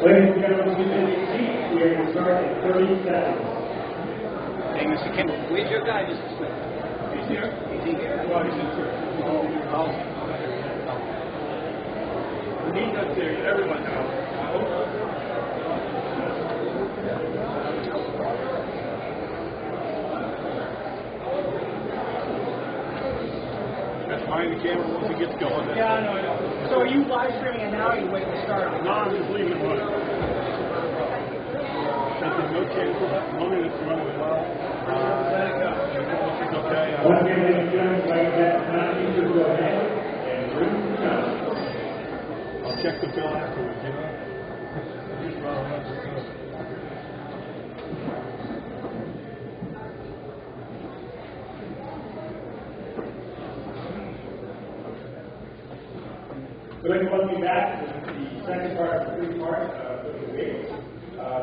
Ladies and gentlemen, please take your seats. We are going to start in 30 seconds. Hey, Mr. Kimball, where's your guy, Mr. Smith? He's here. Is he here? Well, he's in church. Oh. He's up there. Everyone knows. That's behind the camera once it gets going. Yeah, I know. So are you live streaming it now or are you waiting to start? No, I'm just leaving it running. Since there's no chance of that money that's running well, let it go. It's okay. Once again, ladies and gentlemen, like that, not easy to go ahead and bring the count. I'll check the bill afterwards, you know? Just rather not just go. So I'd like to welcome you back to the second part of the three-part of the debate.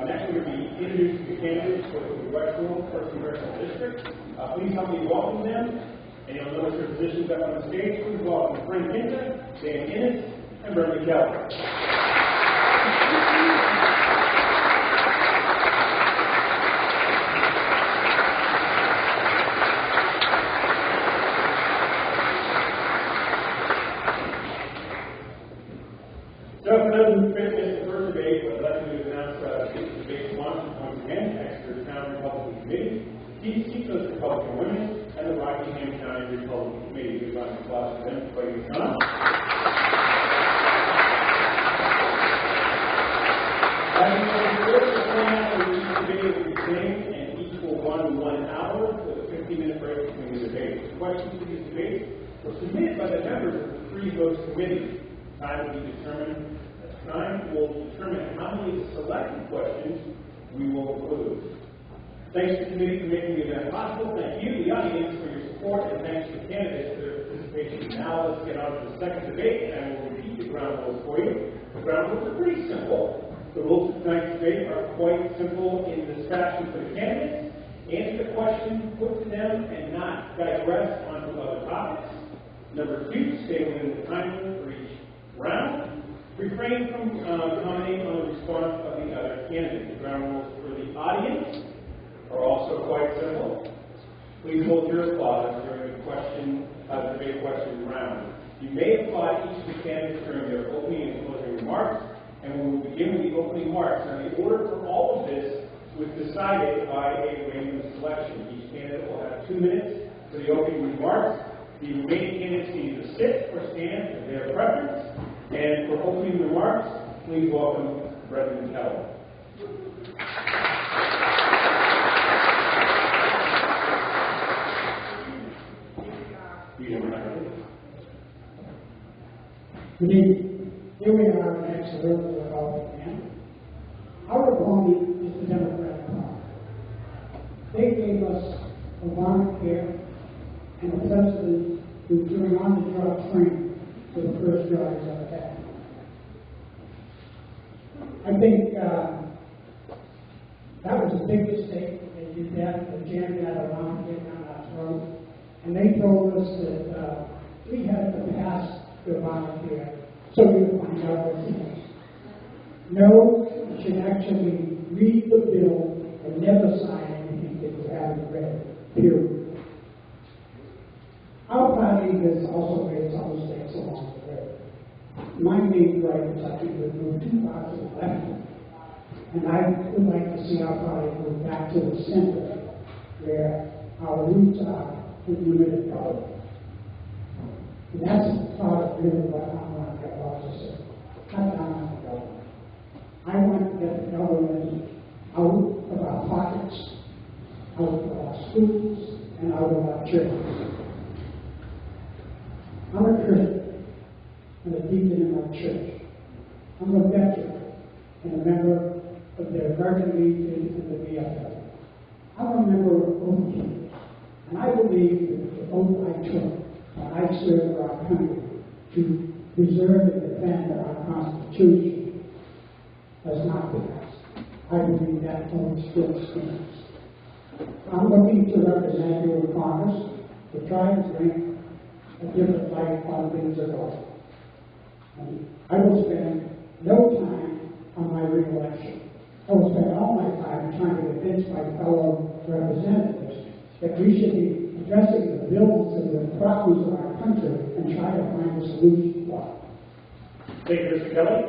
Next, we're going to be introducing the candidates for the West Rural First Congressional District. Please help me welcome them, and you'll notice their positions up on the stage. Please welcome Frank Hinton, Dan Innes, and Bernie Keller. So for those who finished the first debate, what I'd like to do is announce debate one once again, Exeter Town Republican Committee, Keith Seacoast Republican Women, and the Rockingham County Republican Committee. We'd like to applause for them for your time. As you know, the format of each debate will be the same, and each will run 1 hour with a 15-minute break between the debates. Questions for these debates were submitted by the members of the three host committees. Time will be determined. Time will determine how many selected questions we will include. Thanks to the committee for making the event possible. Thank you, the audience, for your support, and thanks to the candidates for their participation. Now let's get on to the second debate, and I will repeat the ground rules for you. The ground rules are pretty simple. The rules of tonight's debate are quite simple in this fashion for the candidates. Answer the question put to them and not digress onto other topics. Number 2, stay within the time limit for each round. Refrain from commenting on the response of the other candidate. The ground rules for the audience are also quite simple. Please hold your applause during the debate question round. You may applaud each of the candidates during their opening and closing remarks, and we will begin with the opening remarks. Now, the order for all of this was decided by a random selection. Each candidate will have 2 minutes for the opening remarks. The remaining candidates can either sit or stand as their preference. And for opening remarks, please welcome President Keller. Good evening. Here we are in Exeter again. Our opponent is the Democratic Party. They gave us Obamacare and a president who turned on the job training for the first job he's ever had. I think that was a big mistake. They did that. They jammed that around to get down our throat. And they told us that we had to pass the Obamacare so we would find out what it is. No, you should actually read the bill and never sign anything that you haven't read, period. Our party has also made some mistakes along the way. My main gripe is I think we've moved too far to the left, and I would like to see our party move back to the center, where our roots are with limited power. And that's part of really what I want to get off to say. Cut down on the government. I want to get the government out of our pockets, out of our schools, and out of our churches. I'm a Christian and a deacon in my church. I'm a veteran and a member of the American Legion and the VFL. I'm a member of both teams, and I believe that the oath I took when I served our country to preserve and defend our Constitution has not passed. I believe that oath still stands. I'm looking to represent you in Congress to try to bring a different light on things at all. I will spend no time on my every election. I will spend all my time trying to convince my fellow representatives that we should be addressing the bills and the problems of our country and try to find a solution for it. Thank you, Mr. Kelly.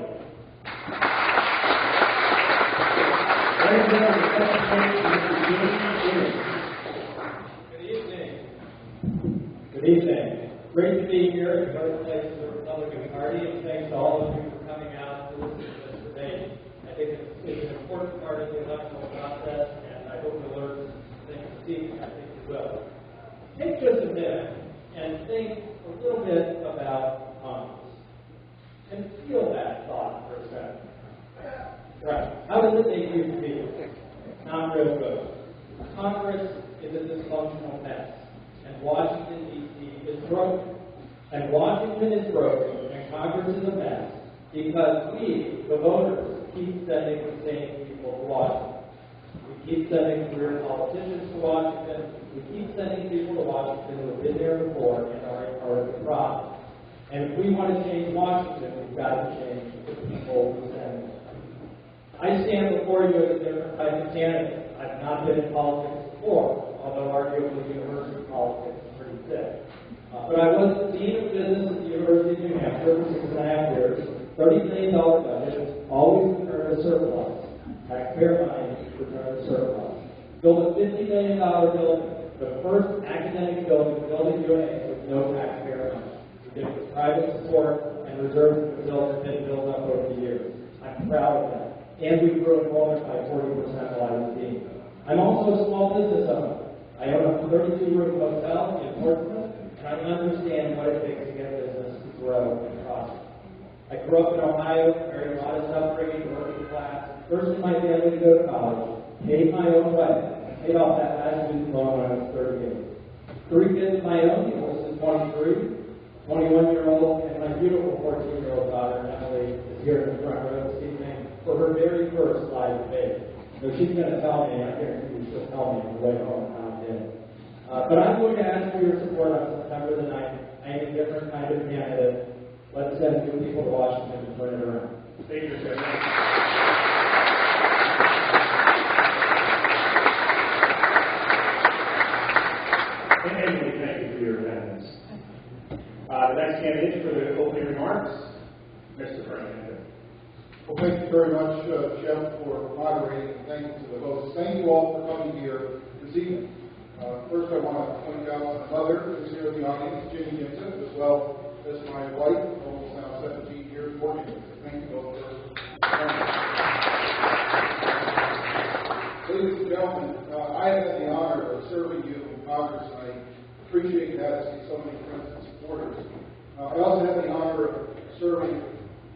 Good evening. Good evening. Great to be here at the birthplace of the Republican Party, and thanks to all of you for coming out to listen to this debate. I think it's an important part of the electoral process, and I hope you'll learn some things this evening. I think you will. Take just a minute and think a little bit about Congress, and feel that thought for a second. Right. How does it make you feel? Not real good. Congress is a dysfunctional mess, and Washington, D.C. is broken. And Washington is broken, and Congress is a mess, because we, the voters, keep sending the same people to Washington. We keep sending career politicians to Washington. We keep sending people to Washington who have been there before and are part of the problem. And if we want to change Washington, we've got to change the people who send them. I stand before you as a different type of candidate. I've not been in politics before, although arguably university politics is pretty thick. But I was the dean of business at the University of New Hampshire for 6.5 years. $30 million budget, always returned a surplus. Taxpayer money returned a surplus. Built a $50 million building, the first academic building built in UNA with no taxpayer money. We did it with private support, and reserves for the building have been built up over the years. I'm proud of that. And we grew enrollment by 40% while I was dean. I'm also a small business owner. I own a 32-room hotel in Portsmouth, and I understand what it takes to get business to grow and prosper. I grew up in Ohio, very modest upbringing, working class, first in my family to go to college, paid my own way, and paid off that last student loan when I was 38. 3 kids of my own, the oldest is 23, 21-year-old, and my beautiful 14-year-old daughter, Emily, is here in the front row this evening for her very first live debate. So she's going to tell me, I guarantee you she'll tell me on the way home how it did. But I'm going to ask for your support on September the 9th. I am a different kind of candidate. Let's send new people to Washington to turn it around. Thank you, sir. And Emily, thank you for your attendance. The next candidate for the opening remarks, Mr. Franklin. Well, thank you very much, Jeff, for moderating, and thank you to the hosts. Thank you all for coming here this evening. First, I want to point out my mother who's here in the audience, Jenny Gibson, as well as my wife, almost now 17 years working with her. Thank you both for coming. Ladies and gentlemen, I have had the honor of serving you in Congress, and I appreciate that. I see so many friends and supporters. I also have the honor of serving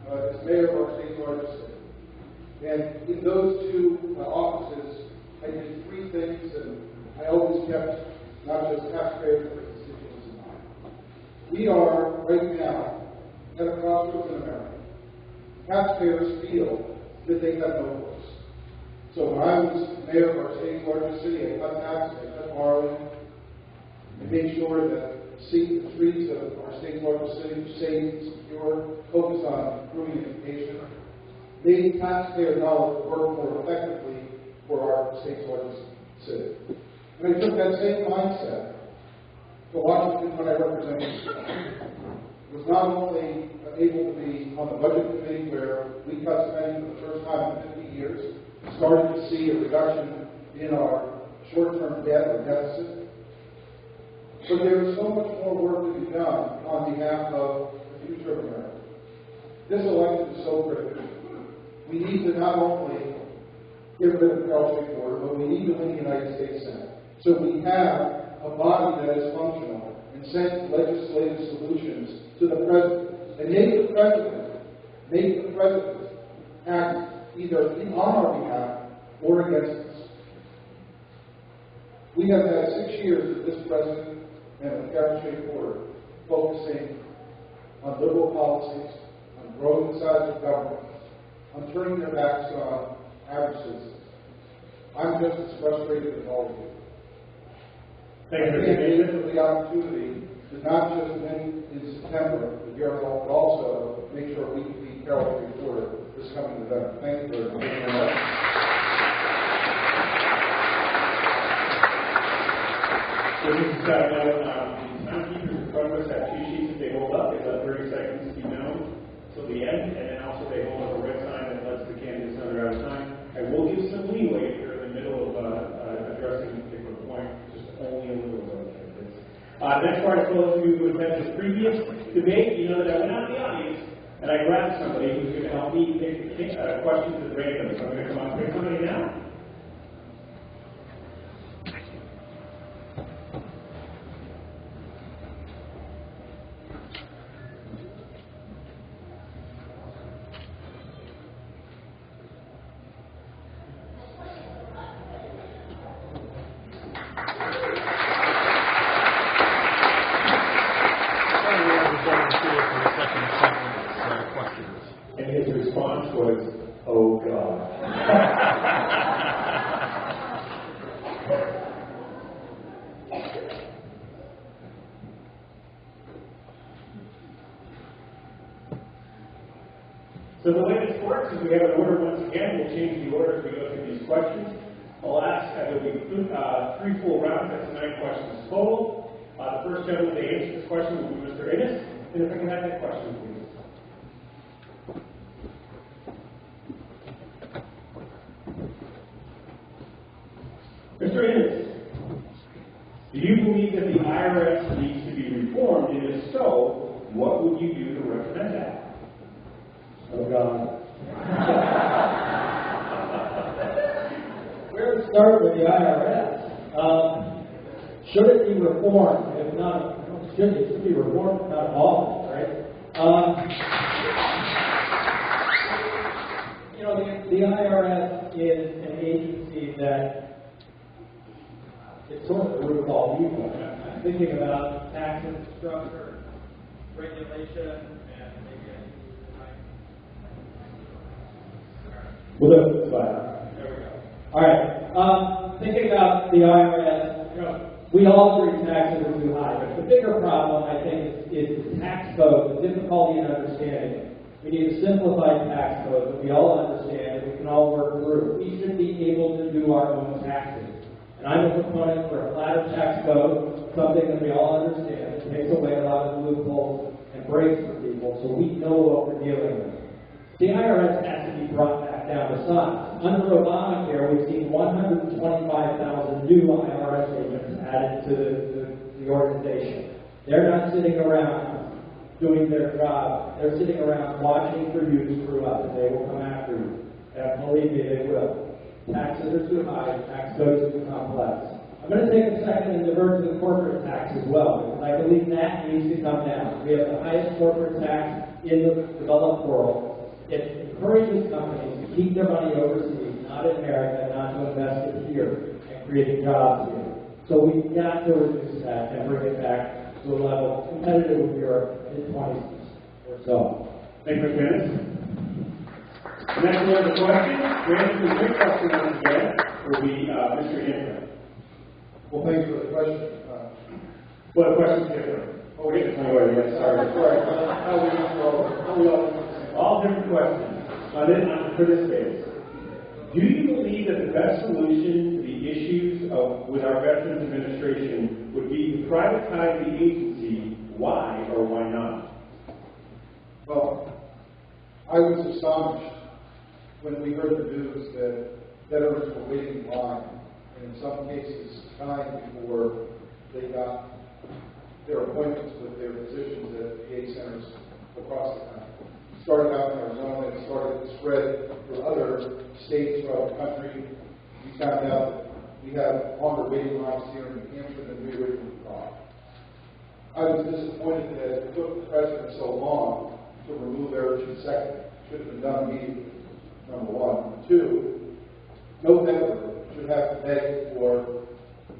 as mayor of our state's largest city. And in those two offices, I did 3 things, and I always kept not just taxpayers, but constituents in mind. We are, right now, at a crossroads in America. Taxpayers feel that they have no voice. So when I was mayor of our state's largest city, I cut taxes, I cut borrowing, and made sure that the streets of our state's largest city were safe, secure, focused on improving education, made taxpayer dollars work more effectively for our state's largest city. And I took that same mindset to Washington when I represented the was not only able to be on the budget committee where we cut spending for the first time in 50 years, started to see a reduction in our short-term debt or deficit, but there is so much more work to be done on behalf of the future of America. This election is so critical. We need to not only get rid of the Carl Street border, but we need to win the United States Senate. So we have a body that is functional and send legislative solutions to the president. And make the president act either on our behalf or against us. We have had 6 years of this president and the Carol Street border focusing on liberal policies, on growing the size of government, on turning their backs on average citizens. I'm just as frustrated as all of you. Thank you, Mr. David, for the opportunity to not just win in September, but also make sure we can beat Carol Street border the this coming event. Thank you very much. So this is the timekeepers in front of us have 2 sheets that they hold up. They let 30 seconds be known till the end, and then also they hold up a red sign that lets the candidates know they're out of time. I will give some leeway if you're in the middle of addressing a particular point, just only a little bit. Next part is for those of you who attended the previous debate. You know that I went out in the audience and I grabbed somebody who's going to help me pick questions at random. So I'm going to come on and pick somebody now. And his response was, "Oh God." So the way this works is we have an order once again. We'll change the order as we go through these questions. I'll ask, there'll be 3 full rounds. That's 9 questions total. The first gentleman to answer this question will be Mr. Innes. And if I can have that question, please. Mr. Innes, do you believe that the IRS needs to be reformed? And if so, what would you do to recommend that? Oh, God. Where to start with the IRS? Should it be reformed? If not, it should be reformed, not all, right? The IRS is an agency that it's sort of the root of all evil. I'm thinking about taxes, structure, regulation, and maybe well, that's fine. There we go. All right. Thinking about the IRS, we all agree taxes are too high, but the bigger problem, I think, is the tax code, the difficulty in understanding it. We need a simplified tax code that we all understand and we can all work through. We should be able to do our own taxes. And I'm a proponent for a flatter tax code, something that we all understand. It takes away a lot of the loopholes and breaks for people so we know what we're dealing with. The IRS has to be brought back down to size. Under Obamacare, we've seen 125,000 new IRS agents added to the organization. They're not sitting around doing their job. They're sitting around watching for you to screw up, and they will come after you. And believe me, they will. Taxes are too high, tax codes are too complex. I'm going to take a second and divert to the corporate tax as well, because I believe that needs to come down. We have the highest corporate tax in the developed world. It encourages companies to keep their money overseas, not in America, not to invest it here and creating jobs here. So we've got to reduce that and bring it back to a level competitive with Europe in 20s or so. Thank you, Mr. Innes. Next one of the questions, granted the big question once again, will be Mr. Innes. Well, thank you for the question. Well, the question's different. Oh, wait, yes, sorry. All different questions. For this phase. Do you believe that the best solution to the issues with our Veterans Administration would be to privatize the agency? Why or why not? Well, I was astonished when we heard the news that veterans were waiting in line, and in some cases, time before they got their appointments with their physicians at VA centers across the country. It started out in Arizona, and it started to spread to other states throughout the country. We found out that we have longer waiting lines here in New Hampshire than we originally thought. I was disappointed that it took the president so long to remove Erickson second. Should have been done immediately, number one. Two, no veteran should have to beg for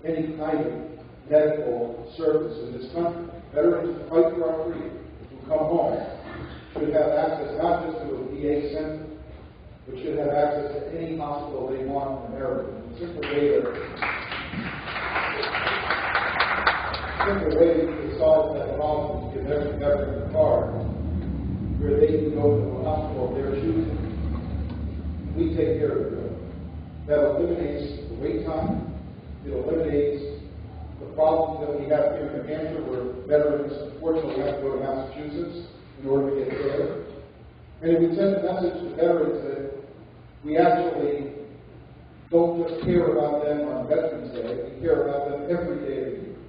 any kind of medical service in this country. Veterans who fight for our freedom, who come home, should have access not just to a VA center, but should have access to any hospital they want in America. The simple way to solve that problem is to give every veteran a card where they can go to a hospital of their choosing that eliminates the wait time. It eliminates the problems that we have here in New Hampshire where veterans unfortunately have to go to Massachusetts in order to get care. And it would send a message to veterans that we actually don't just care about them on Veterans Day, we care about them every day of the year.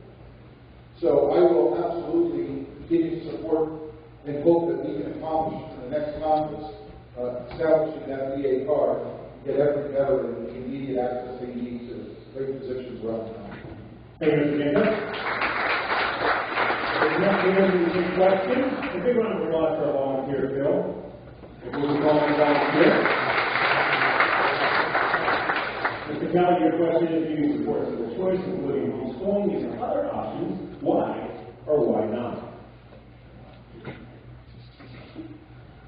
So I will absolutely continue to support and hope that we can accomplish in the next Congress establishing that VA card and get every veteran the immediate access they need to great positions around the country. Thank you, Mr. Gander. The next big question. A big round of applause for our volunteer, Bill. If we can call him a volunteer. Mr. Kelly, your question is, do you support civil choice, including homeschooling, these are other options? Why or why not?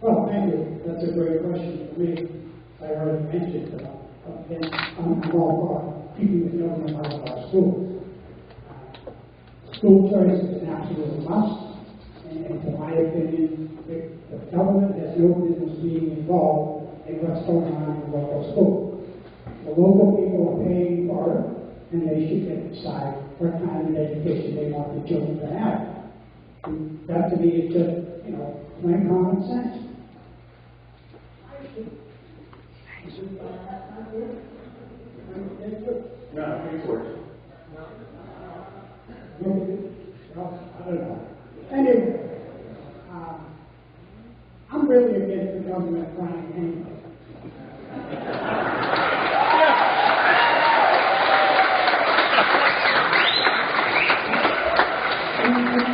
Well, thank you. That's a great question for me. I already mentioned I'm all for keeping the children out of our schools. School choice is an absolute must, and in my opinion, the government has no business being involved in what's going on in the local school. The local people are paying for it, and they should get to decide what kind of education they want the children to have. And that to me is just, plain common sense. No, please work. I don't know. Anyway, I'm really against the government trying anyway.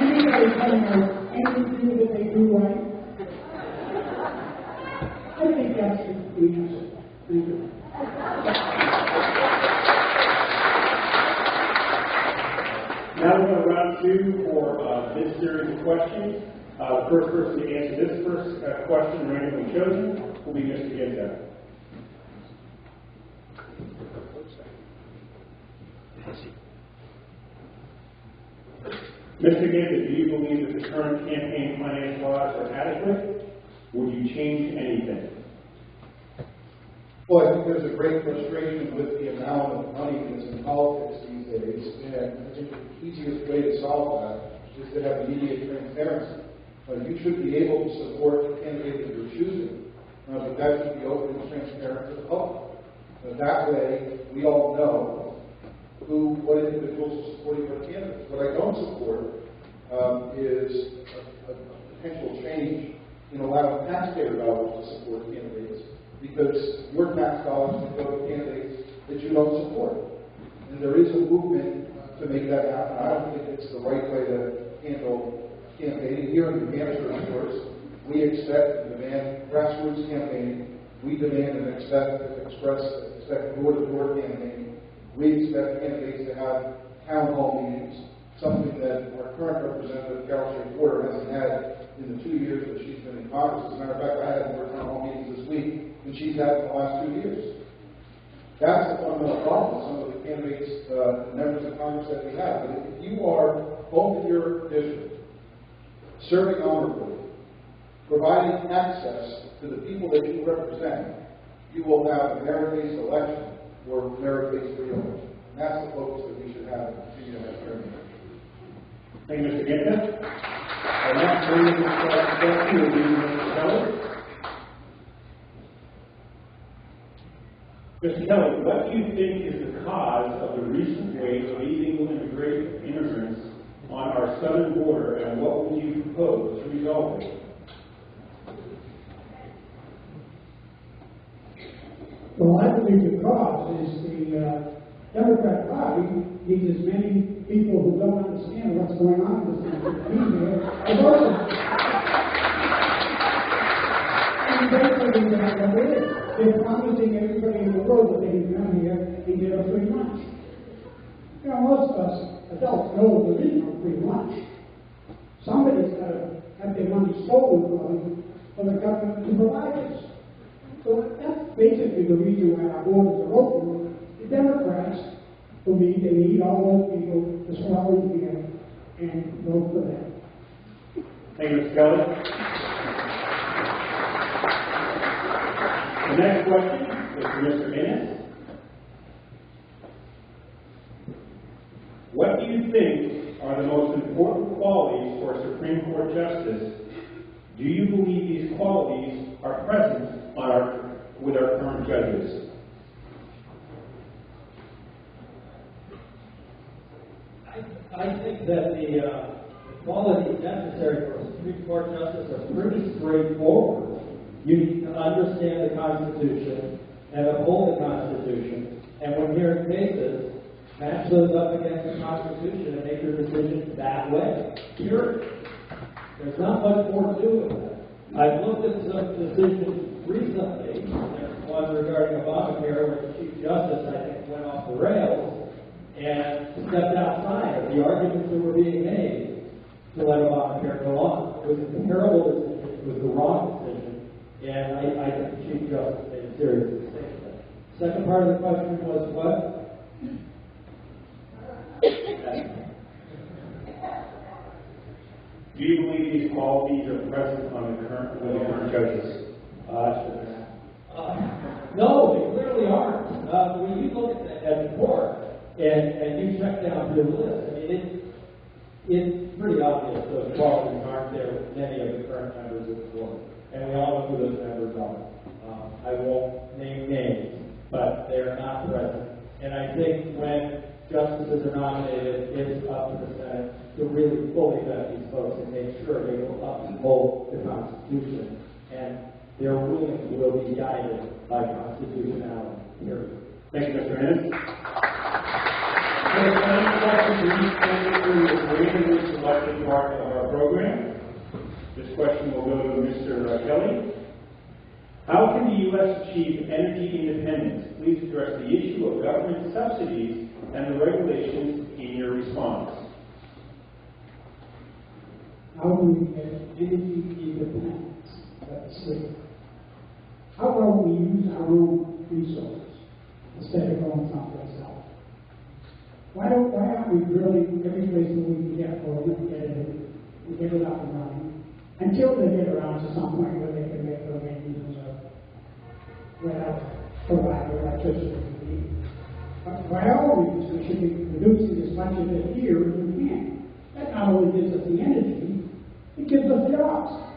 Anybody telling us anything that they do right? I think that's the answer. Thank you. Now we're going to round two for this series of questions. The first person to answer this first question, randomly chosen, will be Mr. Ginza. Mr. Ginza, do you believe that the current campaign finance laws are adequate? Would you change anything? Well, I think there's a great frustration with the amount of money that's in politics these days, and I think the easiest way to solve that is to have immediate transparency. You should be able to support the candidate that you're choosing, but that should be open and transparent to the public. That way, we all know what individuals are supporting what candidates. What I don't support is a potential change in allowing taxpayer dollars to support candidates, because your tax dollars can go to candidates that you don't support. And there is a movement to make that happen. I don't think it's the right way to handle campaigning. Here in New Hampshire, of course, we expect and demand grassroots campaigning. We demand and expect door-to-door campaigning. We expect candidates to have town hall meetings, something that our current representative, Carol Shea Porter, hasn't had in the 2 years that she's been in Congress. As a matter of fact, I had more town hall meetings this week than she's had in the last 2 years. That's the fundamental problem with some of the candidates, members of Congress that we have. But if you are home in your district, serving honorably, providing access to the people that you represent, you will have a merit-based election or merit-based re-election. And that's the focus that we should have and continue to have here in New Hampshire. Thank you, Mr. Ginza. Our next question will be Mr. Kelly. Mr. Kelly, what do you think is the cause of the recent wave of illegal immigrants on our southern border, and what would you propose to resolve it? Well, I believe the cause is the Democrat Party needs as many people who don't understand what's going on in this country to be here as also. And basically, that's what it is. They're promising everybody in the world that they can come here and get a free lunch. Most of us adults know there is no free lunch. Somebody's got to have their money stolen from them for the government to provide us. So that's basically the reason why our borders are open. The Democrats believe they need all those people to swallow in here and vote for them. Thank you, Mr. Kelly. The next question is for Mr. Ennis. you think are the most important qualities for a Supreme Court justice? Do you believe these qualities are present with our current judges? I think that the qualities necessary for a Supreme Court justice are pretty straightforward. You need to understand the Constitution and uphold the Constitution, and when hearing cases, match those up against the Constitution and make your decision that way. Period. There's not much more to do with that. I've looked at some decisions recently. There's one regarding Obamacare where the Chief Justice, I think, went off the rails and stepped outside of the arguments that were being made to let Obamacare go on. It was a terrible decision. It was the wrong decision. And I think the Chief Justice made a serious mistake there. Second part of the question was what? Do you believe these qualities are present on the current judges? No, they clearly aren't. When you look at the court and you check down your list, I mean, it's pretty obvious those qualities aren't there with many of the current members of the court. And we all know who those members are. I won't name names, but they're not present. And I think when justices are nominated, it's up to the Senate to really fully vet these folks and make sure they will uphold the Constitution and their rulings will be guided by constitutionality. Period. Thank you, Mr. Ennis. The final question for each candidate who is randomly selected part of our program. This question will go to Mr. Kelly. How can the U.S. achieve energy independence? Please address the issue of government subsidies and the regulations in your response. How do we get energy independence? That's it. How about we use our own resources instead of going someplace else? Why aren't we drilling every place that we can get oil and get it up and running until they get around to some point where they can make their maintenance without providing electricity to the need? But by all means, we should be producing as much of it here as we can. That not only gives us the energy, it gives us jobs.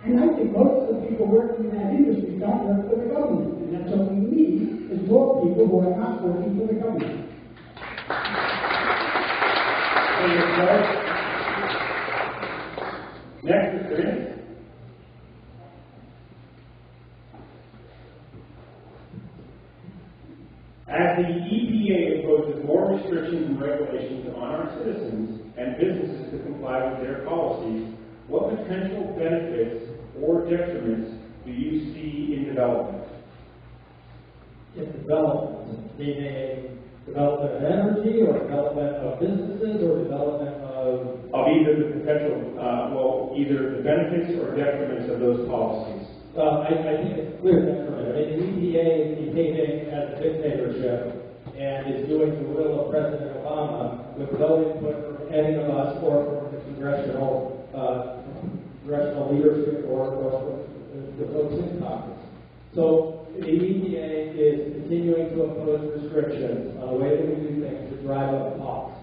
And I think most of the people working in that industry don't work for the government. And that's what we need, is more people who are not working for the government. Next, Mr. Ennis. As the EPA imposes more restrictions and regulations on our citizens and businesses to comply with their policies, what potential benefits or detriments do you see in development? In development, meaning development of energy or development of businesses or development of either the potential, either the benefits or detriments of those policies. I think it's clear detriment. I mean, the EPA is behaving as a dictatorship and is doing the will of President Obama with no input from any of us or from the congressional leadership or the folks in Congress. So the EPA is continuing to impose restrictions on the way that we do things to drive up costs.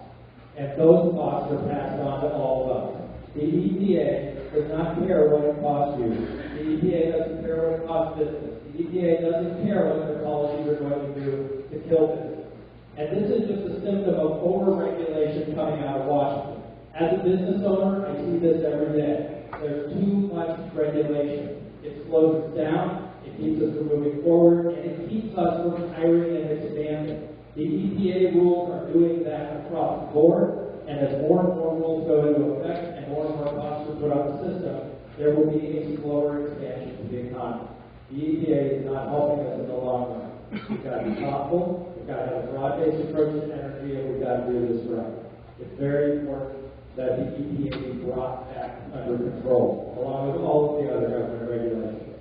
And those costs are passed on to all of us. The EPA does not care what it costs you. The EPA doesn't care what it costs business. The EPA doesn't care what their policies are going to do to kill business. And this is just a symptom of over-regulation coming out of Washington. As a business owner, I see this every day. There's too much regulation. It slows us down, it keeps us from moving forward, and it keeps us from hiring and expanding. The EPA rules are doing that across the board, and as more and more rules go into effect and more costs are put on the system, there will be a slower expansion to the economy. The EPA is not helping us in the long run. We've got to be thoughtful, we've got to have a broad-based approach to energy, and we've got to do this right. It's very important that the EPA be brought back under control, along with all of the other government regulations.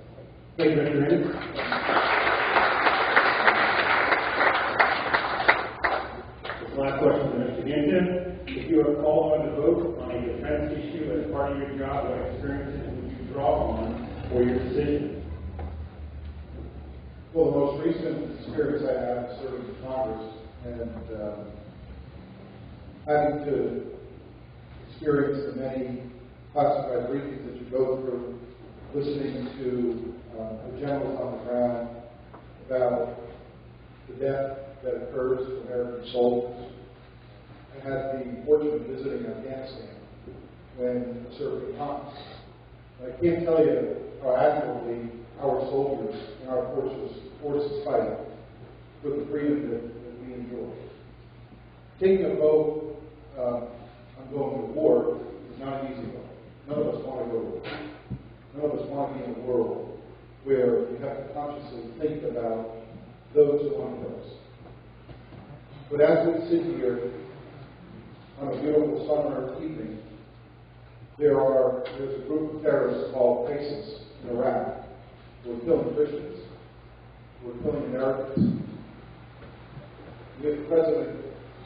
Thank you, Mr. Ennis. This last question to Mr. Ginton. If you are called on to vote on a defense issue as part of your job, what experiences would you draw on for your decision? Well, the most recent experience I have serving in Congress, and having to experience the many classified briefings that you go through, listening to the generals on the ground about the death that occurs to American soldiers. I had the fortune of visiting Afghanistan when serving Congress. I can't tell you how admirably our soldiers and our forces fight for the freedom that we enjoy. Taking a vote on going to war is not an easy one. None of us want to go to war. None of us want to be in a world where we have to consciously think about those who want to kill us. But as we sit here on a beautiful summer evening, there's a group of terrorists called ISIS in Iraq who are killing Christians, who are killing Americans. We have a president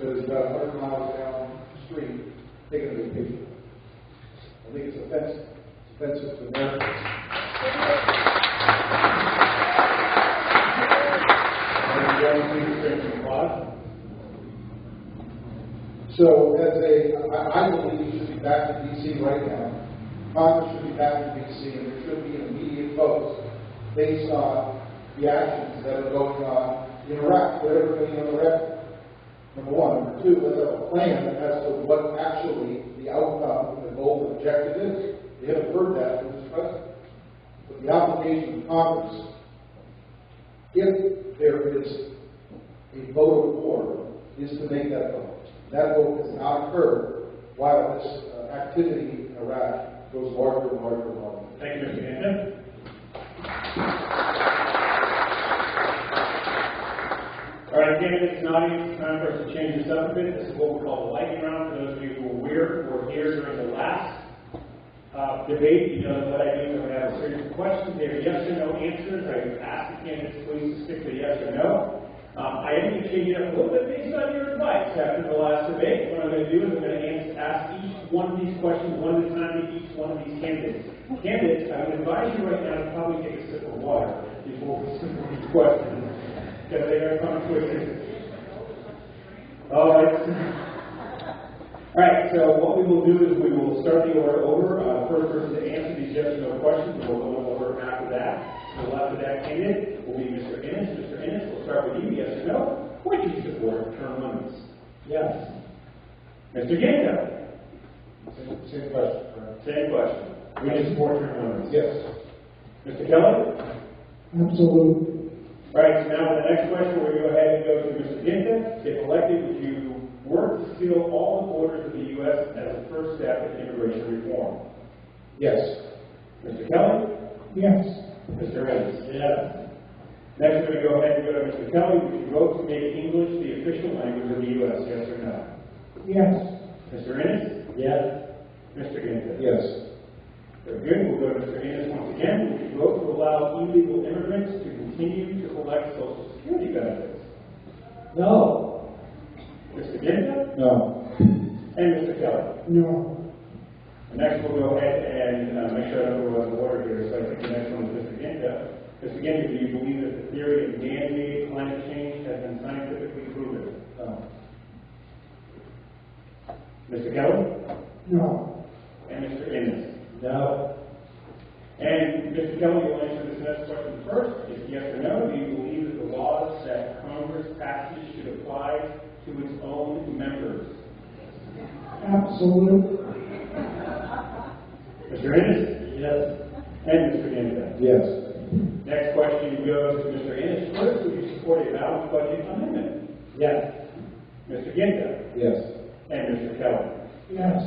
that is about 100 miles down the street taking a vacation. I think it's offensive. It's offensive to Americans. So, I believe he should be back in D.C. right now. Congress should be back in D.C. and there should be an immediate vote based on the actions that are going on in Iraq, whatever going on in Iraq. Number one. Number two, let's have a plan as to what actually the outcome, the goal, the objective is. We haven't heard that from this president. But the obligation of Congress, if there is a vote of war, is to make that vote. That vote has not occurred while this activity in Iraq goes larger and larger and larger. Thank you, Mr. Hinton. All right, candidates and audience, it's time for us to change this up a bit. This is what we call the lightning round. For those of you who were here during the last debate, you know what I do is I'm going to have a series of questions. They are yes or no answers. I ask the candidates please to stick to yes or no. I am going to change it up a little bit based on your advice after the last debate. What I'm going to do is I'm going to ask each one of these questions one at a time to each one of these candidates. Candidates, I would advise you right now to probably take a sip of water before we listen to these questions, because they are coming quickly. All right, so what we will do is we will start the order over. First person to answer these yes or no questions, we'll go in order after that. To the left of that candidate will be Mr. Ennis. Mr. Ennis, we'll start with you, yes or no. Would you support term limits? Yes. Mr. Ginko? Same question, correct? Same question. Would you support term limits? Yes. Mr. Kelly? Absolutely. All right, so now the next question, we're going to go ahead and go to Mr. Ginko. If elected, would you work to seal all the borders of the U.S. as a first step in immigration reform? Yes. Mr. Kelly? Yes. Mr. Ennis? Yes. Next, we're going to go ahead and go to Mr. Kelly. Would you vote to make English the official language of the U.S., yes or no? Yes. Mr. Ennis? Yes. Mr. Ginko? Yes. Very good. We'll go to Mr. Ennis once again. Would you vote to allow illegal immigrants to continue to collect Social Security benefits? No. Mr. Ginko? No. And Mr. Kelly? No. And next, we'll go ahead and make sure I don't go out of order here. So I think the next one is Mr. Ginko. Mr. Ginko, do you believe that the theory of man-made climate change has been scientifically proven? No. Mr. Kelly? No. And Mr. Ennis? No. And Mr. Kelly, you'll answer this next question first. If yes or no, do you believe that the laws that Congress passes should apply to its own members? Absolutely. Mr. Ennis? Yes. And Mr. Ginko? Yes. Next question goes to Mr. Ennis. First, would you support a balanced budget amendment? Yes. Mr. Ginko? Yes. And Mr. Kelly? Yes.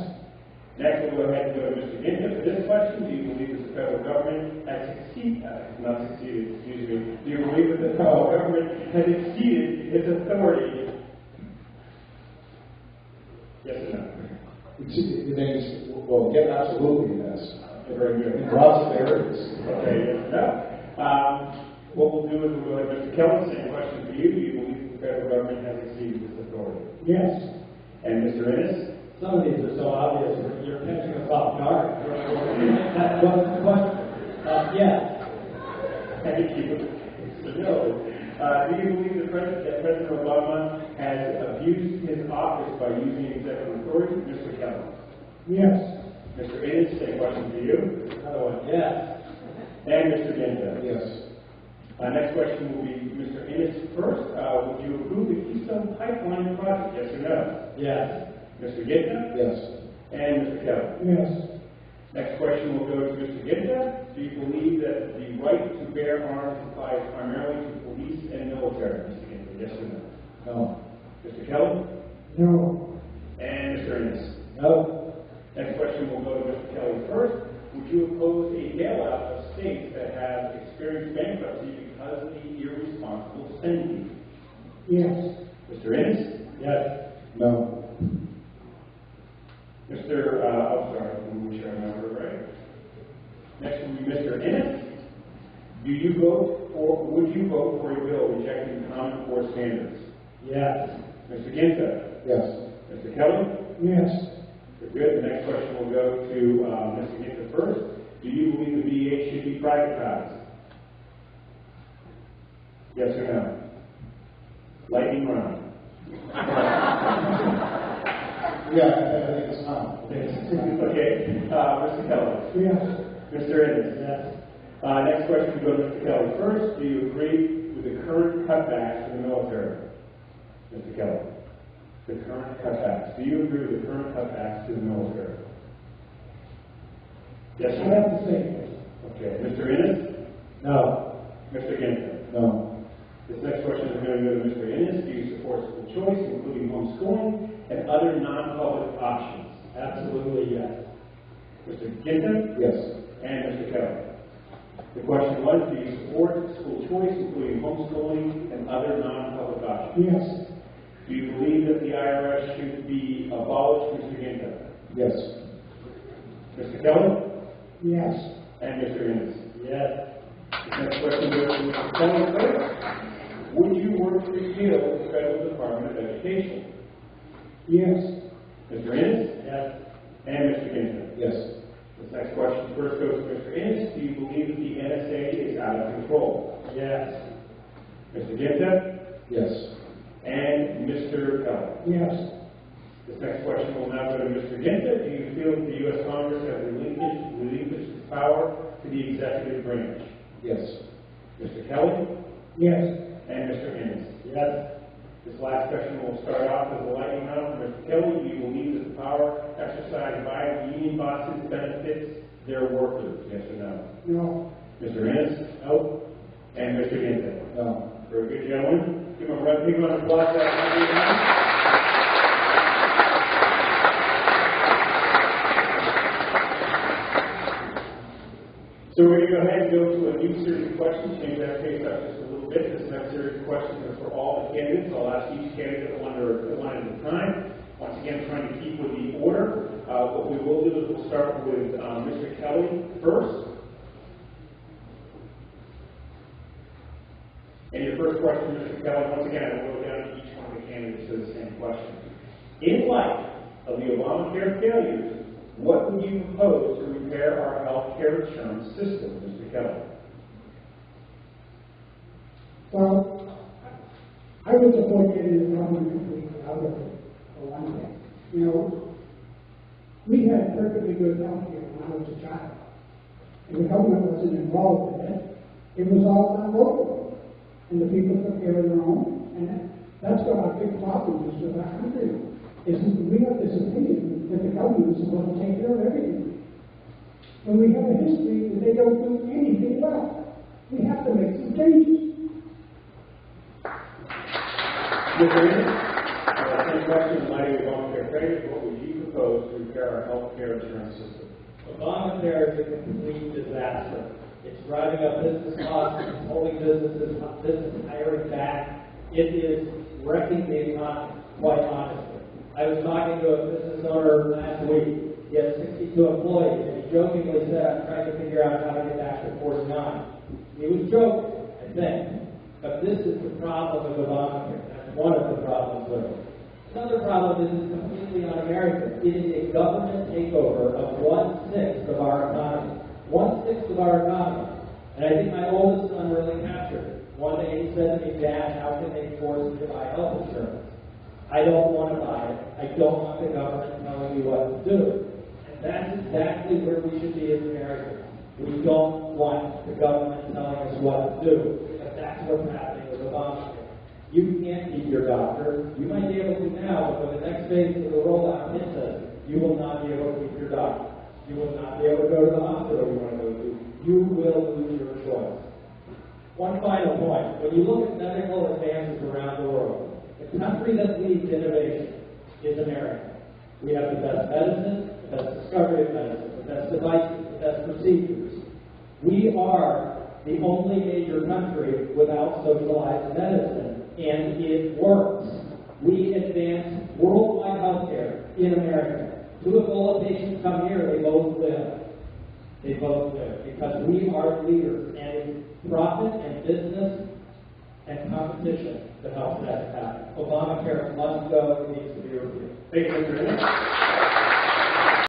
Next, we'll go ahead and go to Mr. Ginko. For this question, do you believe that the federal government has not succeeded, excuse me, do you believe that the federal government has exceeded its authority? Yes or no? Well, yeah, absolutely, yes. Very good. In lots of areas. Okay, yes or no? What we'll do is we'll go to Mr. Kelly. Same question for you. Do you believe that the federal government has exceeded its authority? Yes. And Mr. Ennis? Some of these are so obvious, you're catching us off guard. That wasn't the question. Yes. Thank you. No. Do you believe that President Obama has abused his office by using executive authority? Mr. Kelly. Yes. Mr. Ennis, same question to you. Another one, yes. And Mr. Ginta. Yes. Next question will be Mr. Ennis first. Would you approve the Keystone Pipeline project? Yes or no? Yes. Mr. Ginta? Yes. And Mr. Kelly. Yes. Next question will go to Mr. Ginta. Do you believe that the right to bear arms applies primarily to police and military? Mr. Ginta, yes or no? No. Mr. Kelly? No. And Mr. Ennis? No. Next question will go to Mr. Kelly first. Would you oppose a bailout of states that have experienced bankruptcy because of the irresponsible spending? Yes. Mr. Ennis? Yes. No. Mr. Let me make sure I remember right. Next will be Mr. Ennis. Would you vote for a bill rejecting Common Core standards? Yes. Mr. Ginta? Yes. Mr. Kelly? Yes. Very good. The next question will go to Mr. Ginta first. Do you believe the VA should be privatized? Yes or no? Lightning round. Yeah, I think it's not. Okay. Mr. Kelly? Yes. Mr. Ennis? Yes. Next question will go to Mr. Kelly first. Do you agree with the current cutbacks in the military? Mr. Kelly? The current cutbacks. Do you agree with the current cutbacks to the military? Yes or I no? have to say yes. Okay. Mr. Ennis? No. Mr. Ginta? No. This next question is going to go to Mr. Ennis. Do you support school choice, including homeschooling and other non-public options? Absolutely yes. Mr. Ginta? Yes. And Mr. Kelly? The question was, do you support school choice, including homeschooling and other non-public options? Yes. Do you believe that the IRS should be abolished, Mr. Ginta? Yes. Mr. Kelly? Yes. And Mr. Ennis? Yes. The next question goes to Mr. Kelly first. Would you work to repeal the Federal Department of Education? Yes. Mr. Ennis? Yes. And Mr. Ginta? Yes. This next question first goes to Mr. Ennis. Do you believe that the NSA is out of control? Yes. Mr. Ginta? Yes. And Mr. Kelly? Yes. This next question will now go to Mr. Ginta. Do you feel that the U.S. Congress has relinquished its power to the executive branch? Yes. Mr. Kelly? Yes. And Mr. Ennis? Yes. This last question will start off as a lightning round. Mr. Kelly, do you believe that the power exercised by the union bosses benefits their workers? Yes or no? No. Mr. Ennis? No. And Mr. Ginta? No. Very good, gentlemen. Give them a round of applause. So we're going to go ahead and go to a new series of questions. Change that pace up just a little bit. This next series of questions are for all the candidates. I'll ask each candidate one at a time. Once again, trying to keep with the order. What we will do is we'll start with Mr. Kelly first. And your first question, Mr. Kelly, once again, I will go down to each one of the candidates to the same question. In light of the Obamacare failures, what would you propose to repair our health care insurance system, Mr. Kelly? Well, I would support getting the government completely out of it, for one thing. You know, we had perfectly good health care when I was a child. And the government wasn't involved in it. It was all done locally. And the people took care of their own. And that's what our big problem is with our country. Is we have this opinion that the government is supposed to take care of everything. When we have a history that they don't do anything well. We have to make some changes. Mr. Ennis, same question in light of the Obamacare failures, what would you propose to repair our health care insurance system? Obamacare is a complete disaster. It's driving up business costs, it's holding business hiring back. It is wrecking the economy, quite honestly. I was talking to a business owner last week. He has 62 employees, and he jokingly said, I'm trying to figure out how to get back to 49. He was joking, I think. But this is the problem with Obamacare. That's one of the problems with it. Another problem is it's completely un-American. It is a government takeover of 1/6 of our economy. 1/6 of our economy. And I think my oldest son really captured it. Somebody said to me, Dad, how can they force me to buy health insurance? I don't want to buy it. I don't want the government telling me what to do. And that's exactly where we should be as Americans. We don't want the government telling us what to do, because that's what's happening with Obamacare. You can't keep your doctor. You might be able to now, but when the next phase of the rollout hits us, you will not be able to keep your doctor. You will not be able to go to the hospital you want to go to. You will lose your choice. One final point. When you look at medical advances around the world, the country that leads innovation is America. We have the best medicine, the best discovery of medicine, the best devices, the best procedures. We are the only major country without socialized medicine, and it works. We advance worldwide healthcare in America. Two Ebola patients come here, they both live. They both live because we are leaders, and it's profit and business and competition that helps that happen. Obamacare must go, it needs to be reviewed. Thank you, Mr. Henry.